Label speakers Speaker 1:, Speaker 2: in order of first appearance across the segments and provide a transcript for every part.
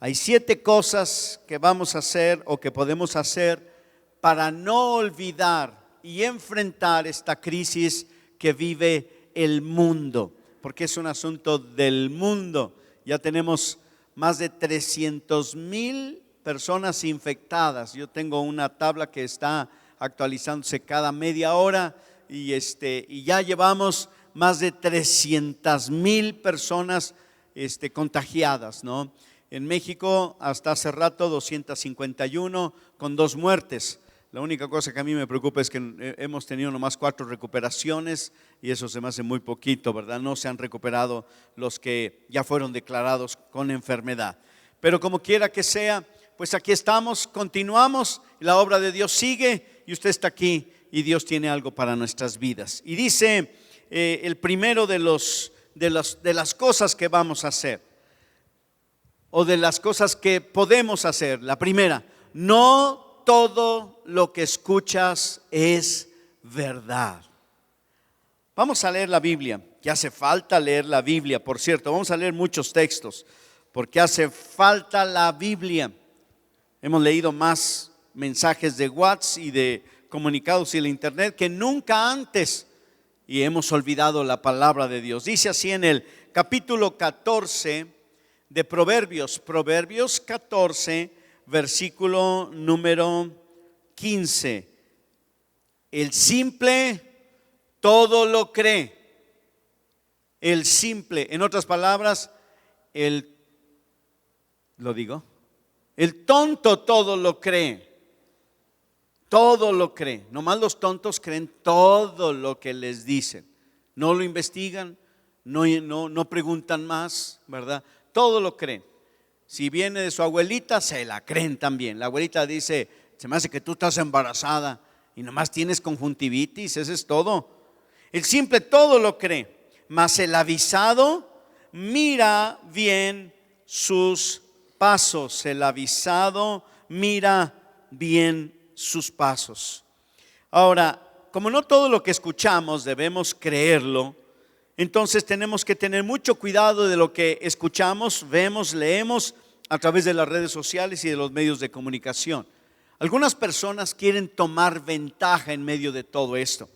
Speaker 1: Hay 7 cosas que vamos a hacer o que podemos hacer para no olvidar y enfrentar esta crisis que vive el mundo, porque es un asunto del mundo. Ya tenemos más de 300,000 personas infectadas. Yo tengo una tabla que está actualizándose cada media hora y ya llevamos más de 300,000 personas contagiadas, ¿no? En México hasta hace rato 251 con 2 muertes. La única cosa que a mí me preocupa es que hemos tenido nomás 4 recuperaciones y eso se me hace muy poquito, ¿verdad? No se han recuperado los que ya fueron declarados con enfermedad. Pero como quiera que sea, pues aquí estamos, continuamos, la obra de Dios sigue y usted está aquí y Dios tiene algo para nuestras vidas. Y dice el primero de las cosas que vamos a hacer, o de las cosas que podemos hacer. La primera, no todo lo que escuchas es verdad. Vamos a leer la Biblia, que hace falta leer la Biblia, por cierto. Vamos a leer muchos textos, porque hace falta la Biblia. Hemos leído más mensajes de WhatsApp y de comunicados y el internet que nunca antes, y hemos olvidado la palabra de Dios. Dice así en el capítulo 14 de Proverbios 14, versículo número 15. El simple todo lo cree. El simple, en otras palabras, el tonto todo lo cree. Todo lo cree. Nomás los tontos creen todo lo que les dicen. No lo investigan, no preguntan más, ¿verdad? Todo lo creen. Si viene de su abuelita, se la creen también. La abuelita dice, se me hace que tú estás embarazada y nomás tienes conjuntivitis, eso es todo. El simple todo lo cree, mas el avisado mira bien sus pasos. El avisado mira bien sus pasos. Ahora, como no todo lo que escuchamos debemos creerlo, entonces tenemos que tener mucho cuidado de lo que escuchamos, vemos, leemos a través de las redes sociales y de los medios de comunicación. Algunas personas quieren tomar ventaja en medio de todo esto.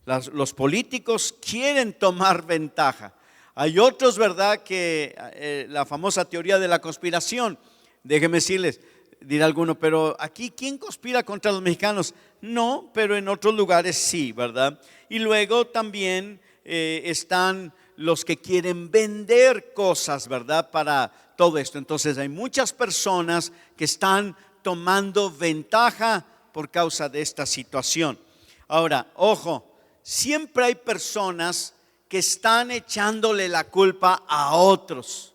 Speaker 1: Los políticos quieren tomar ventaja. Hay otros, ¿verdad?, que la famosa teoría de la conspiración. Déjenme decirles, dirá alguno, pero aquí ¿quién conspira contra los mexicanos? No, pero en otros lugares sí, ¿verdad? Y luego también están los que quieren vender cosas, ¿verdad?, para todo esto. Entonces hay muchas personas que están tomando ventaja por causa de esta situación. Ahora, ojo, siempre hay personas que están echándole la culpa a otros.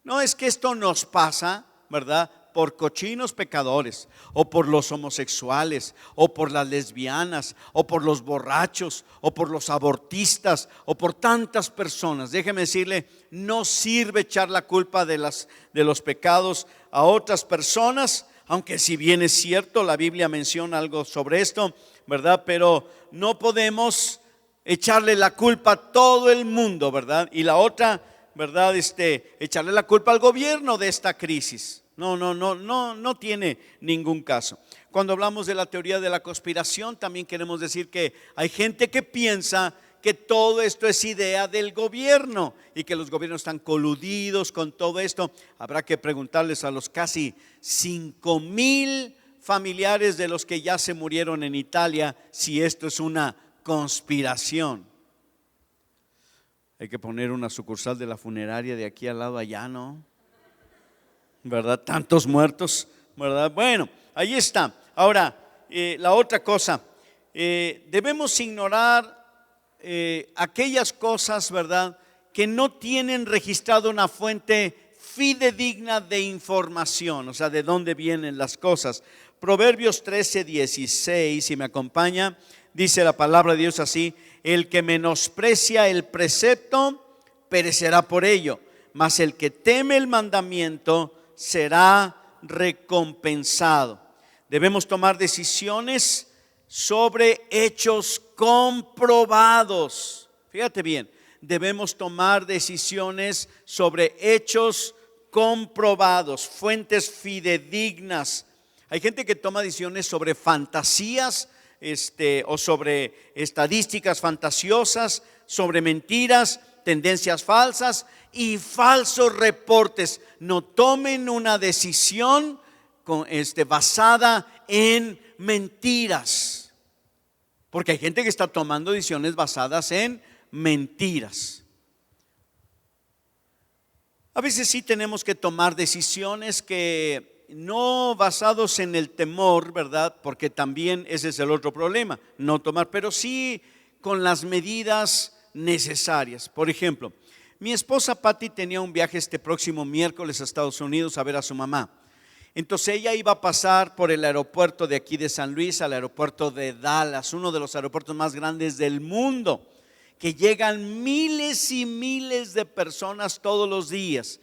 Speaker 1: No es que esto nos pasa, ¿verdad?, por cochinos pecadores, o por los homosexuales, o por las lesbianas, o por los borrachos, o por los abortistas, o por tantas personas. Déjeme decirle, no sirve echar la culpa de los pecados a otras personas, aunque si bien es cierto, la Biblia menciona algo sobre esto, ¿verdad? Pero no podemos echarle la culpa a todo el mundo, ¿verdad? Y la otra, ¿verdad? Echarle la culpa al gobierno de esta crisis. No tiene ningún caso. Cuando hablamos de la teoría de la conspiración, también queremos decir que hay gente que piensa que todo esto es idea del gobierno y que los gobiernos están coludidos con todo esto. Habrá que preguntarles a los casi 5,000 familiares de los que ya se murieron en Italia si esto es una conspiración. Hay que poner una sucursal de la funeraria de aquí al lado allá, ¿no? ¿Verdad? Tantos muertos, ¿verdad? Bueno, ahí está. Ahora, la otra cosa, debemos ignorar aquellas cosas, ¿verdad?, que no tienen registrado una fuente fidedigna de información, o sea, de dónde vienen las cosas. Proverbios 13:16, si me acompaña, dice la palabra de Dios así: el que menosprecia el precepto perecerá por ello, mas el que teme el mandamiento será recompensado. Debemos tomar decisiones sobre hechos comprobados. Fíjate bien, debemos tomar decisiones sobre hechos comprobados, fuentes fidedignas. Hay gente que toma decisiones sobre fantasías, o sobre estadísticas fantasiosas, sobre mentiras, tendencias falsas y falsos reportes. No tomen una decisión basada en mentiras, porque hay gente que está tomando decisiones basadas en mentiras. A veces sí tenemos que tomar decisiones que no basados en el temor, ¿verdad? Porque también ese es el otro problema, no tomar, pero sí con las medidas necesarias. Por ejemplo, mi esposa Patty tenía un viaje este próximo miércoles a Estados Unidos a ver a su mamá. Entonces ella iba a pasar por el aeropuerto de aquí de San Luis al aeropuerto de Dallas, uno de los aeropuertos más grandes del mundo, que llegan miles y miles de personas todos los días.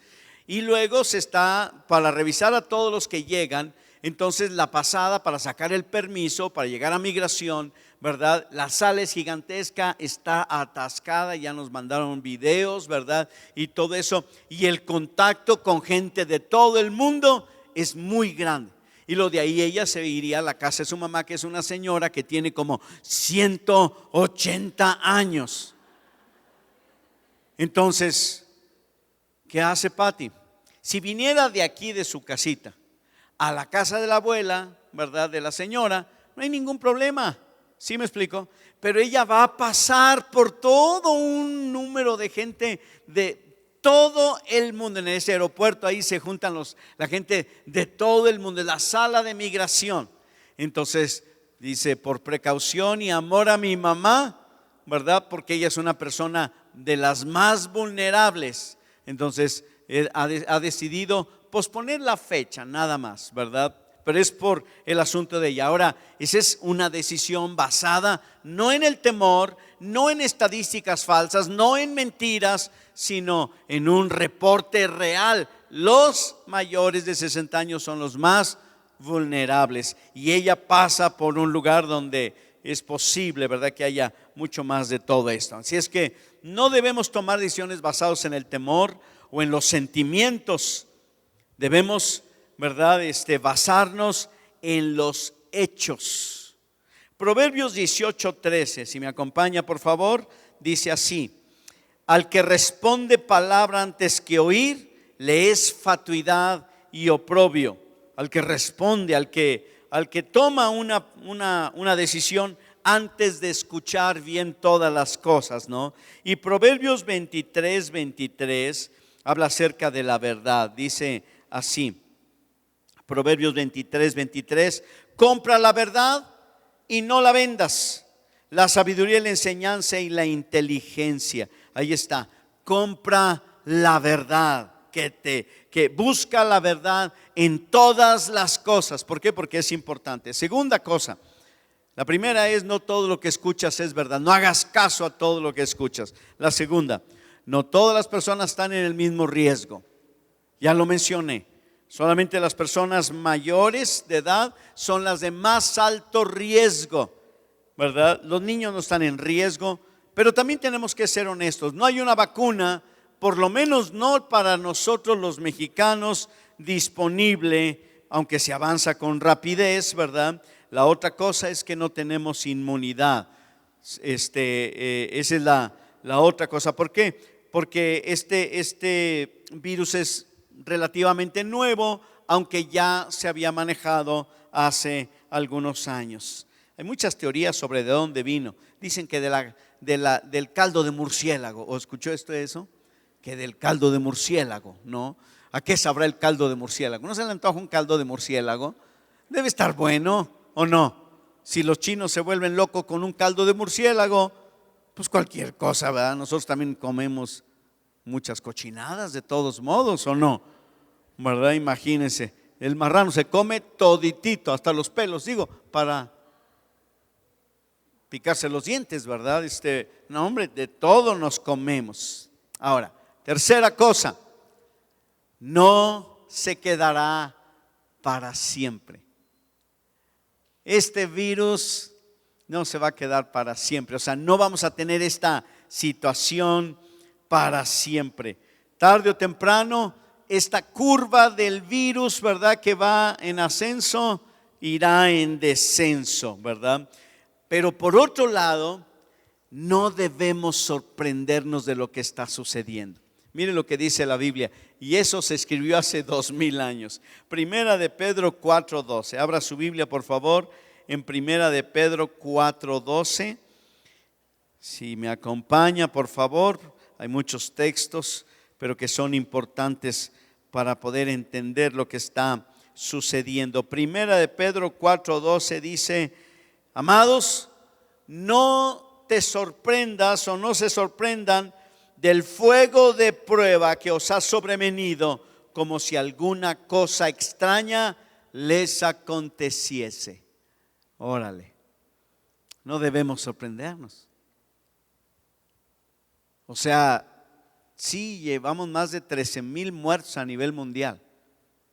Speaker 1: Y luego se está para revisar a todos los que llegan. Entonces la pasada para sacar el permiso, para llegar a migración, ¿verdad? La sala es gigantesca, está atascada, ya nos mandaron videos, ¿verdad? Y todo eso. Y el contacto con gente de todo el mundo es muy grande. Y lo de ahí ella se iría a la casa de su mamá, que es una señora que tiene como 180 años. Entonces, ¿qué hace Patty? Si viniera de aquí de su casita a la casa de la abuela, ¿verdad? De la señora, no hay ningún problema. ¿Sí me explico? Pero ella va a pasar por todo un número de gente de todo el mundo. En ese aeropuerto ahí se juntan la gente de todo el mundo, en la sala de migración. Entonces dice, por precaución y amor a mi mamá, ¿verdad? Porque ella es una persona de las más vulnerables. Entonces ha decidido posponer la fecha, nada más, ¿verdad? Pero es por el asunto de ella. Ahora, esa es una decisión basada no en el temor, no en estadísticas falsas, no en mentiras, sino en un reporte real. Los mayores de 60 años son los más vulnerables y ella pasa por un lugar donde es posible, ¿verdad?, que haya mucho más de todo esto. Así es que no debemos tomar decisiones basadas en el temor o en los sentimientos. Debemos, ¿verdad?, basarnos en los hechos. Proverbios 18:13, si me acompaña por favor, dice así: al que responde palabra antes que oír, le es fatuidad y oprobio. Al que responde, al que toma una decisión antes de escuchar bien todas las cosas, ¿no? Y Proverbios 23:23 habla acerca de la verdad. Dice así, Proverbios 23:23: compra la verdad y no la vendas, la sabiduría, la enseñanza y la inteligencia. Ahí está, compra la verdad, que busca la verdad en todas las cosas. ¿Por qué? Porque es importante. Segunda cosa, la primera es: no todo lo que escuchas es verdad, no hagas caso a todo lo que escuchas. La segunda, no todas las personas están en el mismo riesgo. Ya lo mencioné, solamente las personas mayores de edad son las de más alto riesgo, ¿verdad? Los niños no están en riesgo, pero también tenemos que ser honestos. No hay una vacuna, por lo menos no para nosotros los mexicanos, disponible, aunque se avanza con rapidez, ¿verdad? La otra cosa es que no tenemos inmunidad. Esa es la otra cosa. ¿Por qué? Porque este virus es relativamente nuevo, aunque ya se había manejado hace algunos años. Hay muchas teorías sobre de dónde vino. Dicen que del caldo de murciélago. ¿O escuchó eso? Que del caldo de murciélago, ¿no? ¿A qué sabrá el caldo de murciélago? ¿No se le antoja un caldo de murciélago? Debe estar bueno, ¿o no? Si los chinos se vuelven locos con un caldo de murciélago, pues cualquier cosa, ¿verdad? Nosotros también comemos muchas cochinadas de todos modos, ¿o no? ¿Verdad? Imagínense, el marrano se come toditito, hasta los pelos, digo, para picarse los dientes, ¿verdad? No, hombre, de todo nos comemos. Ahora, tercera cosa, no se quedará para siempre. Este virus no se va a quedar para siempre. O sea, no vamos a tener esta situación para siempre. Tarde o temprano esta curva del virus, ¿verdad? Que va en ascenso, irá en descenso, ¿verdad? Pero por otro lado, no debemos sorprendernos de lo que está sucediendo. Miren lo que dice la Biblia, y eso se escribió hace 2000 años. Primera de Pedro 4:12. Abra su Biblia, por favor, en Primera de Pedro 4:12. Si me acompaña, por favor. Hay muchos textos, pero que son importantes para poder entender lo que está sucediendo. Primera de Pedro 4:12 dice: amados, no te sorprendas o no se sorprendan del fuego de prueba que os ha sobrevenido, como si alguna cosa extraña les aconteciese. Órale, no debemos sorprendernos. O sea, sí llevamos más de 13,000 muertos a nivel mundial.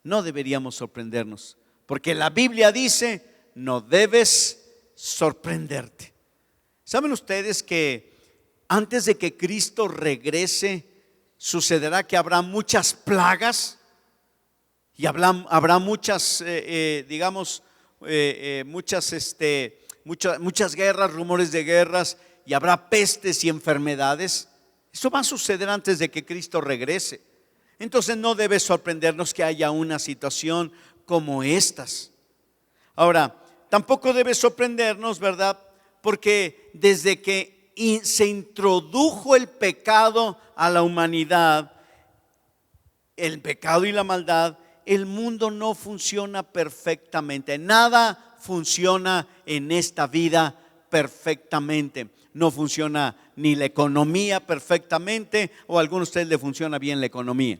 Speaker 1: No deberíamos sorprendernos, porque la Biblia dice: no debes sorprenderte. ¿Saben ustedes que antes de que Cristo regrese, sucederá que habrá muchas plagas y habrá muchas, muchas guerras, rumores de guerras, y habrá pestes y enfermedades? Eso va a suceder antes de que Cristo regrese. Entonces no debe sorprendernos que haya una situación como estas. Ahora, tampoco debe sorprendernos, ¿verdad? Porque desde que se introdujo el pecado a la humanidad, el pecado y la maldad, el mundo no funciona perfectamente. Nada funciona en esta vida perfectamente. No funciona ni la economía perfectamente, o a algunos de ustedes le funciona bien la economía.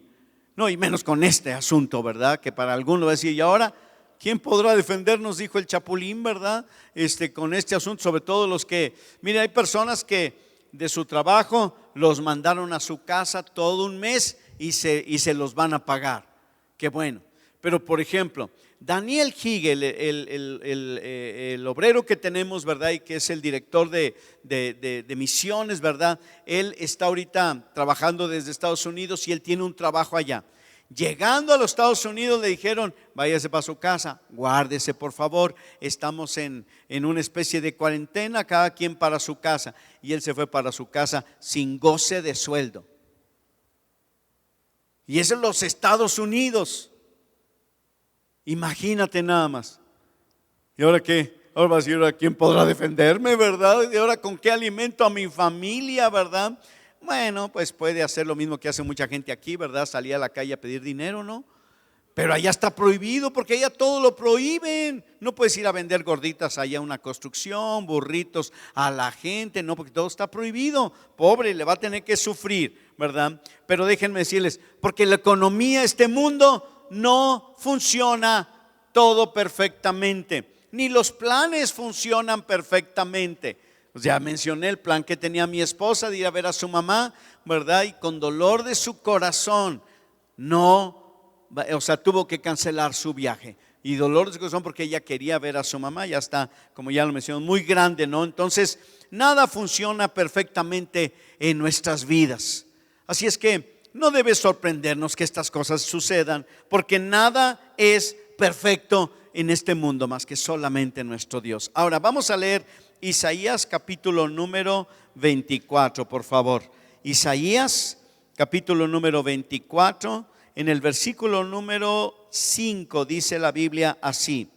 Speaker 1: No, y menos con este asunto, ¿verdad? Que para algunos va a decir: ¿y ahora quién podrá defendernos? Dijo el Chapulín, ¿verdad? Con este asunto, sobre todo los que, mire, hay personas que de su trabajo los mandaron a su casa todo un mes y se los van a pagar. Qué bueno. Pero por ejemplo, Daniel Higel, el obrero que tenemos, ¿verdad? Y que es el director de misiones, ¿verdad? Él está ahorita trabajando desde Estados Unidos y él tiene un trabajo allá. Llegando a los Estados Unidos le dijeron: váyase para su casa, guárdese por favor, estamos en una especie de cuarentena, cada quien para su casa. Y él se fue para su casa sin goce de sueldo. Y es en los Estados Unidos. Imagínate nada más. ¿Y ahora qué? Ahora va a decir: ¿ahora quién podrá defenderme, verdad? ¿Y ahora con qué alimento a mi familia, verdad? Bueno, pues puede hacer lo mismo que hace mucha gente aquí, ¿verdad? Salir a la calle a pedir dinero, ¿no? Pero allá está prohibido, porque allá todo lo prohíben. No puedes ir a vender gorditas allá a una construcción, burritos a la gente, no, porque todo está prohibido. Pobre, le va a tener que sufrir, ¿verdad? Pero déjenme decirles, porque la economía, este mundo, no funciona todo perfectamente, ni los planes funcionan perfectamente. Ya mencioné el plan que tenía mi esposa de ir a ver a su mamá, ¿verdad? Y con dolor de su corazón tuvo que cancelar su viaje. Y dolor de su corazón porque ella quería ver a su mamá. Ya está, como ya lo mencioné, muy grande, ¿no? Entonces nada funciona perfectamente en nuestras vidas. Así es que no debe sorprendernos que estas cosas sucedan, porque nada es perfecto en este mundo más que solamente nuestro Dios. Ahora vamos a leer Isaías capítulo número 24, por favor. Isaías capítulo número 24, en el versículo número 5 dice la Biblia así: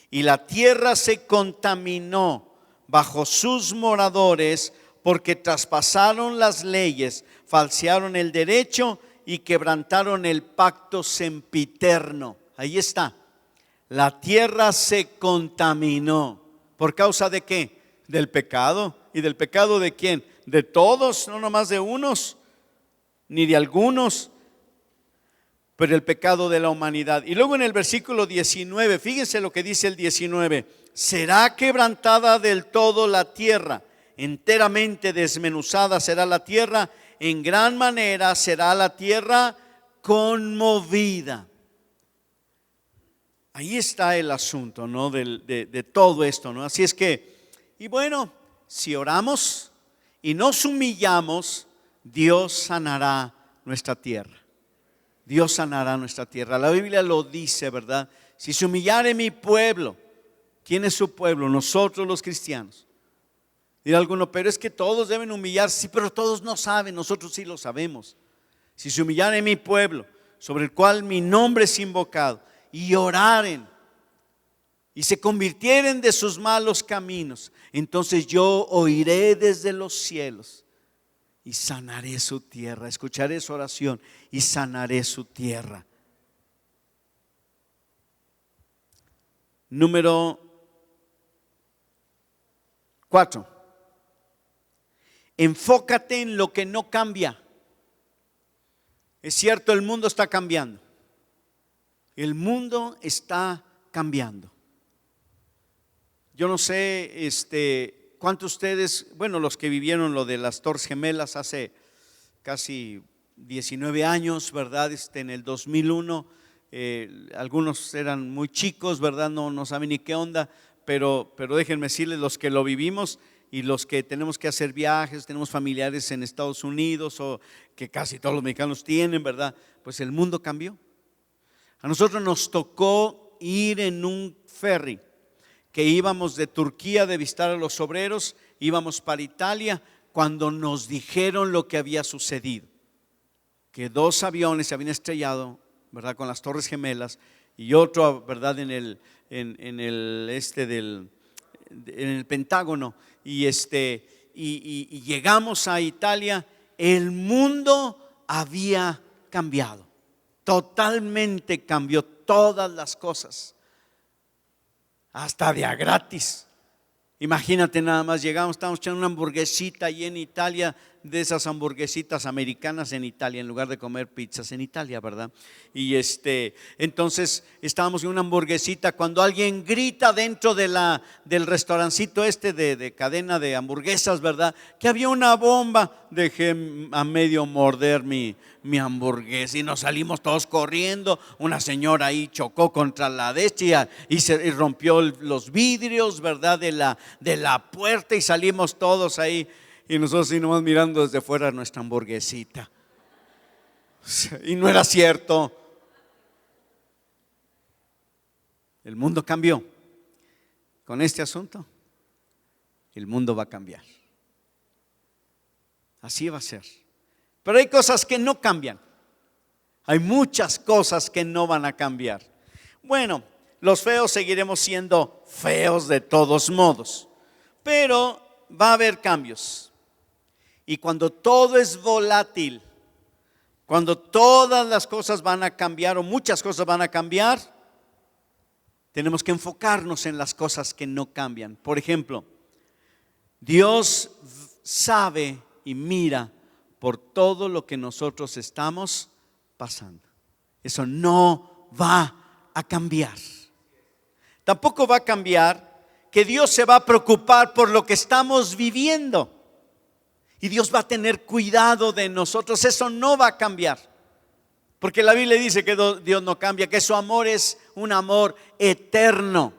Speaker 1: y la tierra se contaminó bajo sus moradores, porque traspasaron las leyes, falsearon el derecho y quebrantaron el pacto sempiterno. Ahí está. La tierra se contaminó. ¿Por causa de qué? Del pecado. ¿Y del pecado de quién? De todos, no nomás de unos, ni de algunos, pero el pecado de la humanidad. Y luego en el versículo 19, fíjense lo que dice el 19: será quebrantada del todo la tierra, enteramente desmenuzada será la tierra, en gran manera será la tierra conmovida. Ahí está el asunto, ¿no? De todo esto, ¿no? Así es que, y bueno, si oramos y nos humillamos, Dios sanará nuestra tierra. Dios sanará nuestra tierra. La Biblia lo dice, ¿verdad? Si se humillare mi pueblo. ¿Quién es su pueblo? Nosotros los cristianos. Dirá alguno, pero es que todos deben humillarse. Sí, pero todos no saben, nosotros sí lo sabemos. Si se humillare mi pueblo, sobre el cual mi nombre es invocado, y oraren, y se convirtieren de sus malos caminos, entonces yo oiré desde los cielos y sanaré su tierra. Escucharé su oración y sanaré su tierra. Número 4. Enfócate en lo que no cambia. Es cierto, el mundo está cambiando. El mundo está cambiando. Yo no sé cuántos de ustedes, bueno, los que vivieron lo de las Torres Gemelas hace casi 19 años, ¿verdad? En el 2001, algunos eran muy chicos, ¿verdad? No saben ni qué onda, pero déjenme decirles, los que lo vivimos y los que tenemos que hacer viajes, tenemos familiares en Estados Unidos o que casi todos los mexicanos tienen, ¿verdad? Pues el mundo cambió. A nosotros nos tocó ir en un ferry que íbamos de Turquía de visitar a los obreros, íbamos para Italia, cuando nos dijeron lo que había sucedido, que 2 aviones se habían estrellado, ¿verdad?, con las Torres Gemelas, y otro, ¿verdad?, en el Pentágono, y llegamos a Italia. El mundo había cambiado, totalmente cambió todas las cosas, hasta de a gratis. Imagínate nada más, llegamos, estábamos echando una hamburguesita ahí en Italia, de esas hamburguesitas americanas en Italia, en lugar de comer pizzas en Italia, ¿verdad? Y entonces estábamos en una hamburguesita cuando alguien grita dentro del restaurancito de cadena de hamburguesas, ¿verdad?, que había una bomba. Dejé a medio morder mi hamburguesa y nos salimos todos corriendo. Una señora ahí chocó contra la y rompió los vidrios, ¿verdad?, de la puerta, y salimos todos ahí. Y nosotros así nomás mirando desde fuera nuestra hamburguesita. Y no era cierto. El mundo cambió. Con este asunto, el mundo va a cambiar. Así va a ser. Pero hay cosas que no cambian. Hay muchas cosas que no van a cambiar. Bueno, los feos seguiremos siendo feos de todos modos, pero va a haber cambios. Y cuando todo es volátil, cuando todas las cosas van a cambiar o muchas cosas van a cambiar, tenemos que enfocarnos en las cosas que no cambian. Por ejemplo, Dios sabe y mira por todo lo que nosotros estamos pasando. Eso no va a cambiar. Tampoco va a cambiar que Dios se va a preocupar por lo que estamos viviendo. Y Dios va a tener cuidado de nosotros. Eso no va a cambiar, porque la Biblia dice que Dios no cambia, que su amor es un amor eterno.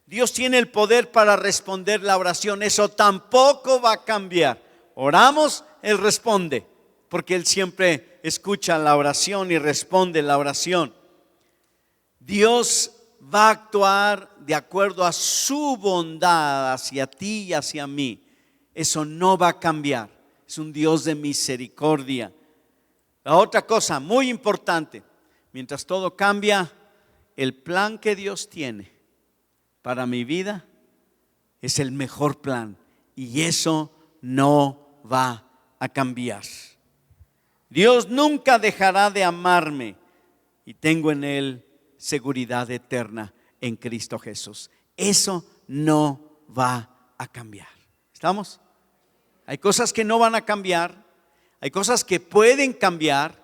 Speaker 1: Dios tiene el poder para responder la oración. Eso tampoco va a cambiar. Oramos, Él responde, porque Él siempre escucha la oración y responde la oración. Dios va a actuar de acuerdo a su bondad hacia ti y hacia mí. Eso no va a cambiar. Es un Dios de misericordia. La otra cosa muy importante, mientras todo cambia, el plan que Dios tiene para mi vida es el mejor plan, y eso no va a cambiar. Dios nunca dejará de amarme, y tengo en Él seguridad eterna en Cristo Jesús. Eso no va a cambiar. ¿Estamos? Hay cosas que no van a cambiar, hay cosas que pueden cambiar,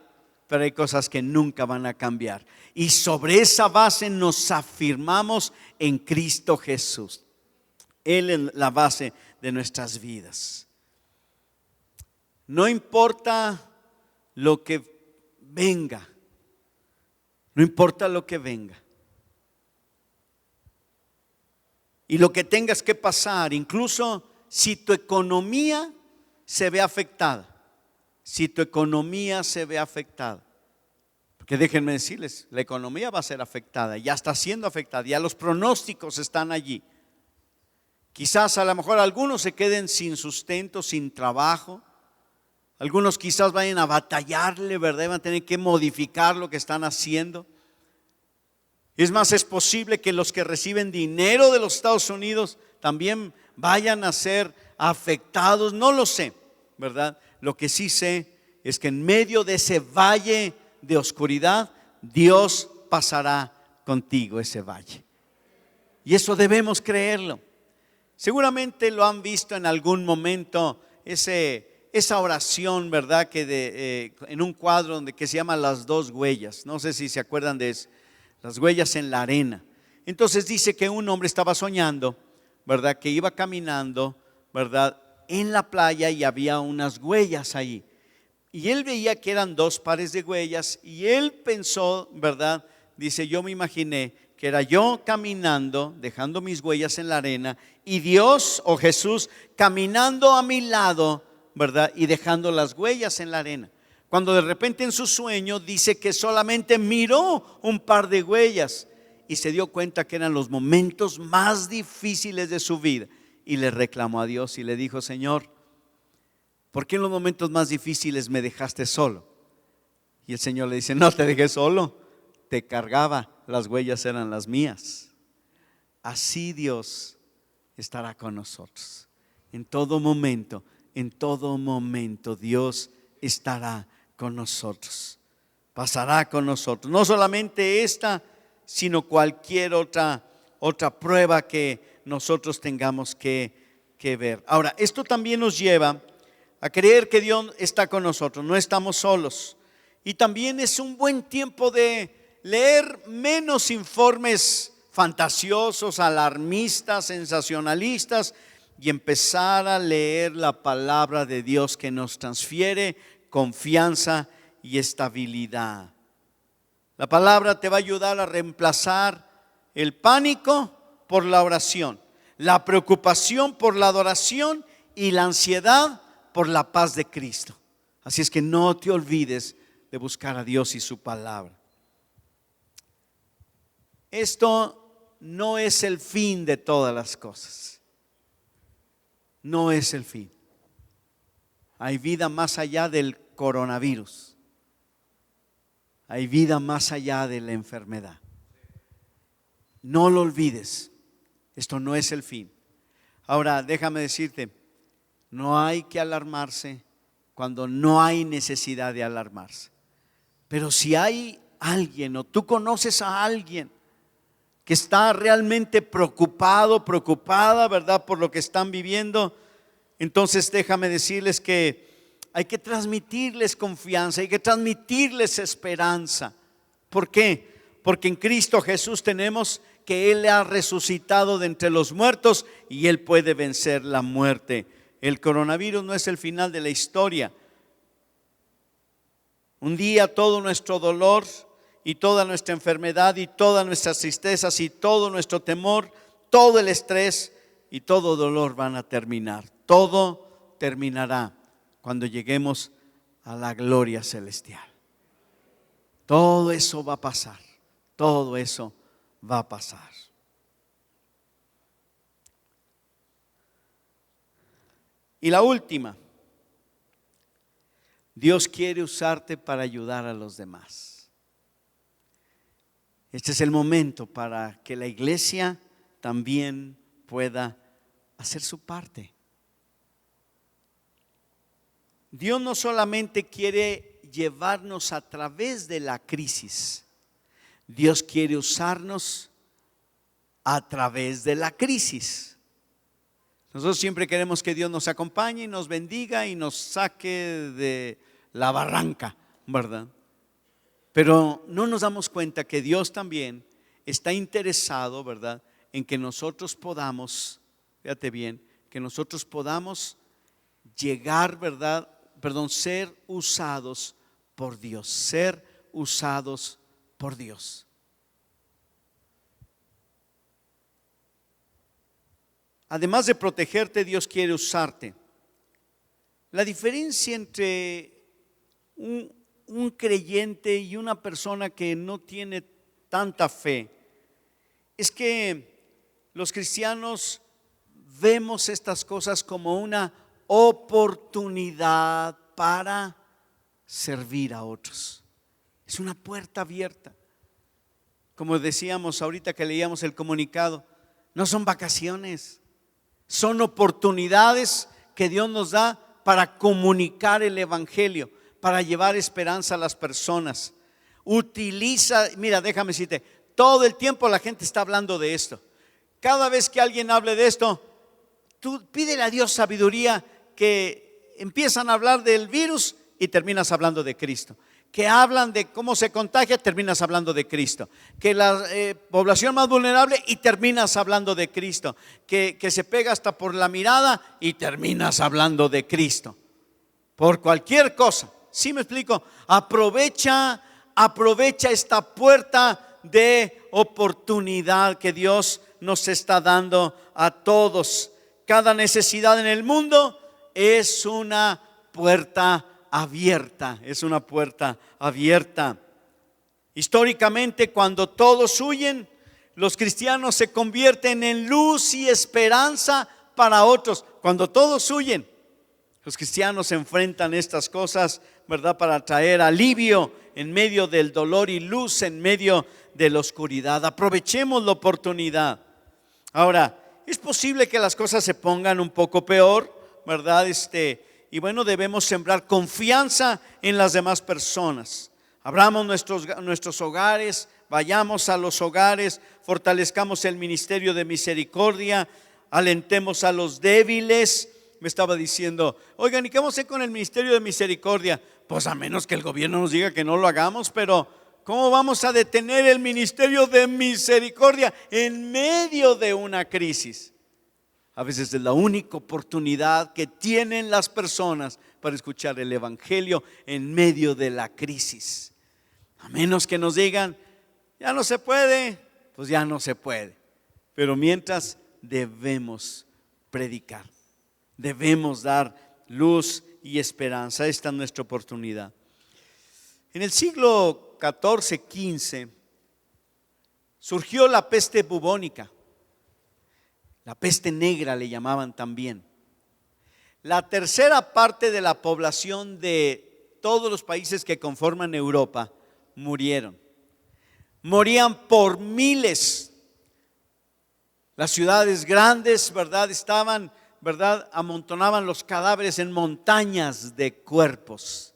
Speaker 1: pero hay cosas que nunca van a cambiar. Y sobre esa base nos afirmamos en Cristo Jesús. Él es la base de nuestras vidas. No importa lo que venga, no importa lo que venga. Y lo que tengas que pasar, incluso si tu economía se ve afectada, Porque déjenme decirles, la economía va a ser afectada, ya está siendo afectada, ya los pronósticos están allí. Quizás a lo mejor algunos se queden sin sustento, sin trabajo. Algunos quizás vayan a batallarle, ¿verdad? Van a tener que modificar lo que están haciendo. Es más, es posible que los que reciben dinero de los Estados Unidos también vayan a ser afectados. No lo sé, ¿verdad? Lo que sí sé es que en medio de ese valle de oscuridad, Dios pasará contigo ese valle. Y eso debemos creerlo. Seguramente lo han visto en algún momento, esa oración, ¿verdad? Que en un cuadro que se llama Las dos huellas. No sé si se acuerdan de eso. Las huellas en la arena. Entonces dice que un hombre estaba soñando, ¿verdad? Que iba caminando, ¿verdad? En la playa y había unas huellas ahí. Y él veía que eran dos pares de huellas y él pensó, ¿verdad? Dice, yo me imaginé que era yo caminando, dejando mis huellas en la arena y Dios o Jesús caminando a mi lado, ¿verdad? Y dejando las huellas en la arena. Cuando de repente en su sueño dice que solamente miró un par de huellas y se dio cuenta que eran los momentos más difíciles de su vida y le reclamó a Dios y le dijo, Señor, ¿por qué en los momentos más difíciles me dejaste solo? Y el Señor le dice, no te dejé solo, te cargaba, las huellas eran las mías. Así Dios estará con nosotros. En todo momento Dios estará con nosotros, pasará con nosotros. No solamente esta, sino cualquier otra prueba que nosotros tengamos que ver. Ahora, esto también nos lleva a creer que Dios está con nosotros, no estamos solos. Y también es un buen tiempo de leer menos informes fantasiosos, alarmistas, sensacionalistas y empezar a leer la palabra de Dios que nos transfiere confianza y estabilidad. La palabra te va a ayudar a reemplazar el pánico por la oración, la preocupación por la adoración y la ansiedad por la paz de Cristo. Así es que no te olvides de buscar a Dios y su palabra. Esto no es el fin de todas las cosas. No es el fin. Hay vida más allá del coronavirus. Hay vida más allá de la enfermedad. No lo olvides. Esto no es el fin. Ahora, déjame decirte, no hay que alarmarse cuando no hay necesidad de alarmarse. Pero si hay alguien o tú conoces a alguien que está realmente preocupado, preocupada, ¿verdad? Por lo que están viviendo, entonces déjame decirles que hay que transmitirles confianza, hay que transmitirles esperanza. ¿Por qué? Porque en Cristo Jesús tenemos que Él ha resucitado de entre los muertos y Él puede vencer la muerte. El coronavirus no es el final de la historia. Un día todo nuestro dolor y toda nuestra enfermedad y todas nuestras tristezas y todo nuestro temor, todo el estrés y todo dolor van a terminar. Todo terminará cuando lleguemos a la gloria celestial. Todo eso va a pasar. Todo eso va a pasar. Y la última, Dios quiere usarte para ayudar a los demás. Este es el momento para que la iglesia también pueda hacer su parte. Dios no solamente quiere llevarnos a través de la crisis, Dios quiere usarnos a través de la crisis. Nosotros siempre queremos que Dios nos acompañe y nos bendiga y nos saque de la barranca, ¿verdad? Pero no nos damos cuenta que Dios también está interesado, ¿verdad?, en que nosotros podamos, fíjate bien, que nosotros podamos llegar, ¿verdad?, ser usados por Dios, ser usados por Dios. Además de protegerte, Dios quiere usarte. La diferencia entre un un creyente y una persona que no tiene tanta fe es que los cristianos vemos estas cosas como una oportunidad para servir a otros. Es una puerta abierta. Como decíamos ahorita que leíamos el comunicado, no son vacaciones, son oportunidades que Dios nos da para comunicar el evangelio, para llevar esperanza a las personas. Utiliza, mira, déjame decirte, todo el tiempo la gente está hablando de esto. Cada vez que alguien hable de esto, tú pídele a Dios sabiduría, que empiezan a hablar del virus y terminas hablando de Cristo. Que hablan de cómo se contagia, terminas hablando de Cristo. Que la población más vulnerable y terminas hablando de Cristo. Que se pega hasta por la mirada y terminas hablando de Cristo. Por cualquier cosa. ¿Sí me explico? Aprovecha esta puerta de oportunidad que Dios nos está dando a todos. Cada necesidad en el mundo es una puerta abierta, es una puerta abierta. Históricamente, cuando todos huyen, los cristianos se convierten en luz y esperanza para otros. Cuando todos huyen, los cristianos enfrentan estas cosas, ¿verdad? Para traer alivio en medio del dolor y luz en medio de la oscuridad. Aprovechemos la oportunidad. Ahora, es posible que las cosas se pongan un poco peor, ¿verdad? Y bueno, debemos sembrar confianza en las demás personas. Abramos nuestros hogares, vayamos a los hogares, fortalezcamos el ministerio de misericordia, alentemos a los débiles. Me estaba diciendo, oigan, ¿y qué vamos a hacer con el ministerio de misericordia? Pues a menos que el gobierno nos diga que no lo hagamos, pero ¿cómo vamos a detener el ministerio de misericordia en medio de una crisis? A veces es la única oportunidad que tienen las personas para escuchar el evangelio en medio de la crisis. A menos que nos digan, ya no se puede, pues ya no se puede. Pero mientras debemos predicar, debemos dar luz y esperanza. Esta es nuestra oportunidad. En el siglo XIV, XV, surgió la peste bubónica. La peste negra le llamaban también. La tercera parte de la población de todos los países que conforman Europa murieron. Morían por miles. Las ciudades grandes, ¿verdad? Estaban, ¿verdad? Amontonaban los cadáveres en montañas de cuerpos,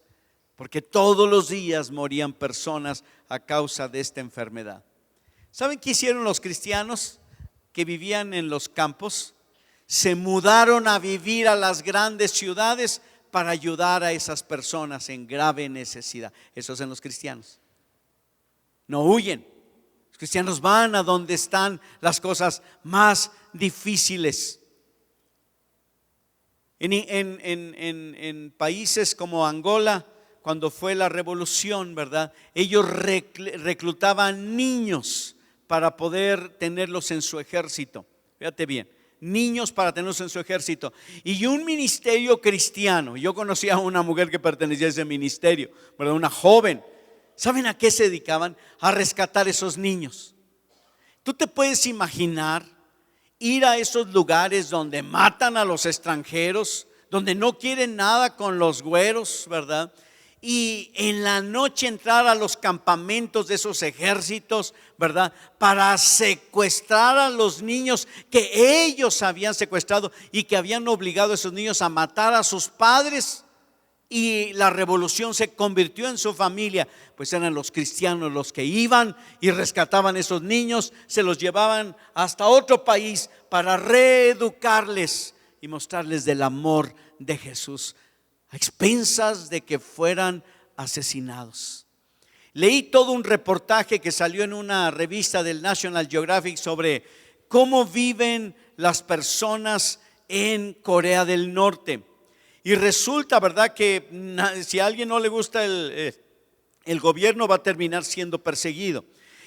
Speaker 1: porque todos los días morían personas a causa de esta enfermedad. ¿Saben qué hicieron los cristianos que vivían en los campos? Se mudaron a vivir a las grandes ciudades para ayudar a esas personas en grave necesidad. Eso hacen los cristianos. No huyen. Los cristianos van a donde están las cosas más difíciles. En países como Angola, cuando fue la revolución, ¿verdad? Ellos reclutaban niños para poder tenerlos en su ejército. Fíjate bien, niños para tenerlos en su ejército. Y un ministerio cristiano. Yo conocí a una mujer que pertenecía a ese ministerio, ¿verdad? Una joven. ¿Saben a qué se dedicaban? A rescatar esos niños. Tú te puedes imaginar ir a esos lugares donde matan a los extranjeros, donde no quieren nada con los güeros, ¿verdad? Y en la noche entrar a los campamentos de esos ejércitos, ¿verdad? Para secuestrar a los niños que ellos habían secuestrado y que habían obligado a esos niños a matar a sus padres. Y la revolución se convirtió en su familia. Pues eran los cristianos los que iban y rescataban a esos niños, se los llevaban hasta otro país para reeducarles y mostrarles del amor de Jesús, a expensas de que fueran asesinados. Leí todo un reportaje que salió en una revista del National Geographic sobre cómo viven las personas en Corea del Norte. Y resulta, ¿verdad?, que si a alguien no le gusta el gobierno, va a terminar siendo perseguido.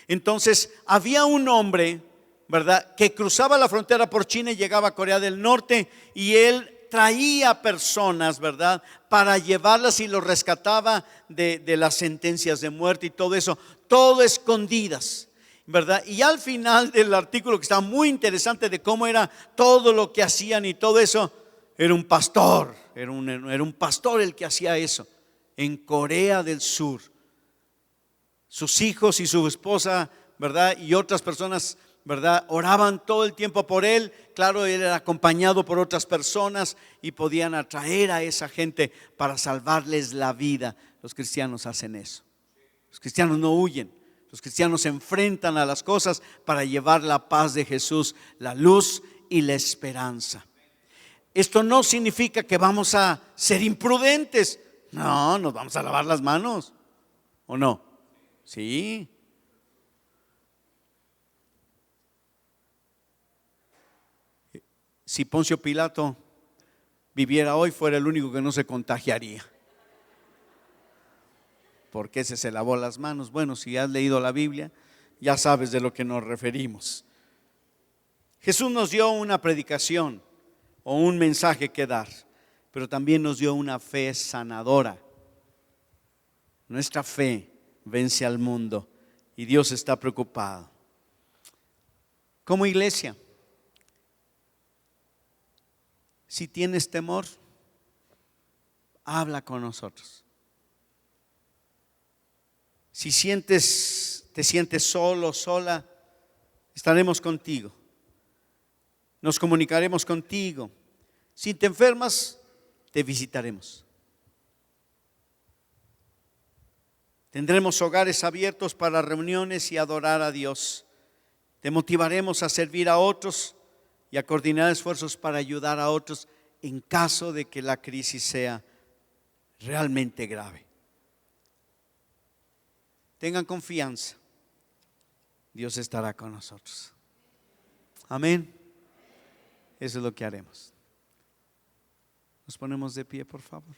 Speaker 1: Entonces había un hombre, ¿verdad?, que cruzaba la frontera por China y llegaba a Corea del Norte, y él traía personas, ¿verdad? Para llevarlas y los rescataba de las sentencias de muerte y todo eso, todo escondidas, ¿verdad? Y al final del artículo, que está muy interesante de cómo era todo lo que hacían y todo eso, era un pastor, era un pastor el que hacía eso en Corea del Sur. Sus hijos y su esposa, ¿verdad? Y otras personas, ¿verdad? Oraban todo el tiempo por él. Claro, él era acompañado por otras personas y podían atraer a esa gente para salvarles la vida. Los cristianos hacen eso. Los cristianos no huyen. Los cristianos se enfrentan a las cosas para llevar la paz de Jesús, la luz y la esperanza. Esto no significa que vamos a ser imprudentes. No, nos vamos a lavar las manos. ¿O no? Sí. Si Poncio Pilato viviera hoy, fuera el único que no se contagiaría. Porque ese se lavó las manos. Bueno, si has leído la Biblia, ya sabes de lo que nos referimos. Jesús nos dio una predicación o un mensaje que dar, pero también nos dio una fe sanadora. Nuestra fe vence al mundo y Dios está preocupado. Como iglesia, si tienes temor, habla con nosotros. Si te sientes solo, sola, estaremos contigo. Nos comunicaremos contigo. Si te enfermas, te visitaremos. Tendremos hogares abiertos para reuniones y adorar a Dios. Te motivaremos a servir a otros y a coordinar esfuerzos para ayudar a otros en caso de que la crisis sea realmente grave. Tengan confianza. Dios estará con nosotros. Amén. Eso es lo que haremos. Nos ponemos de pie, por favor.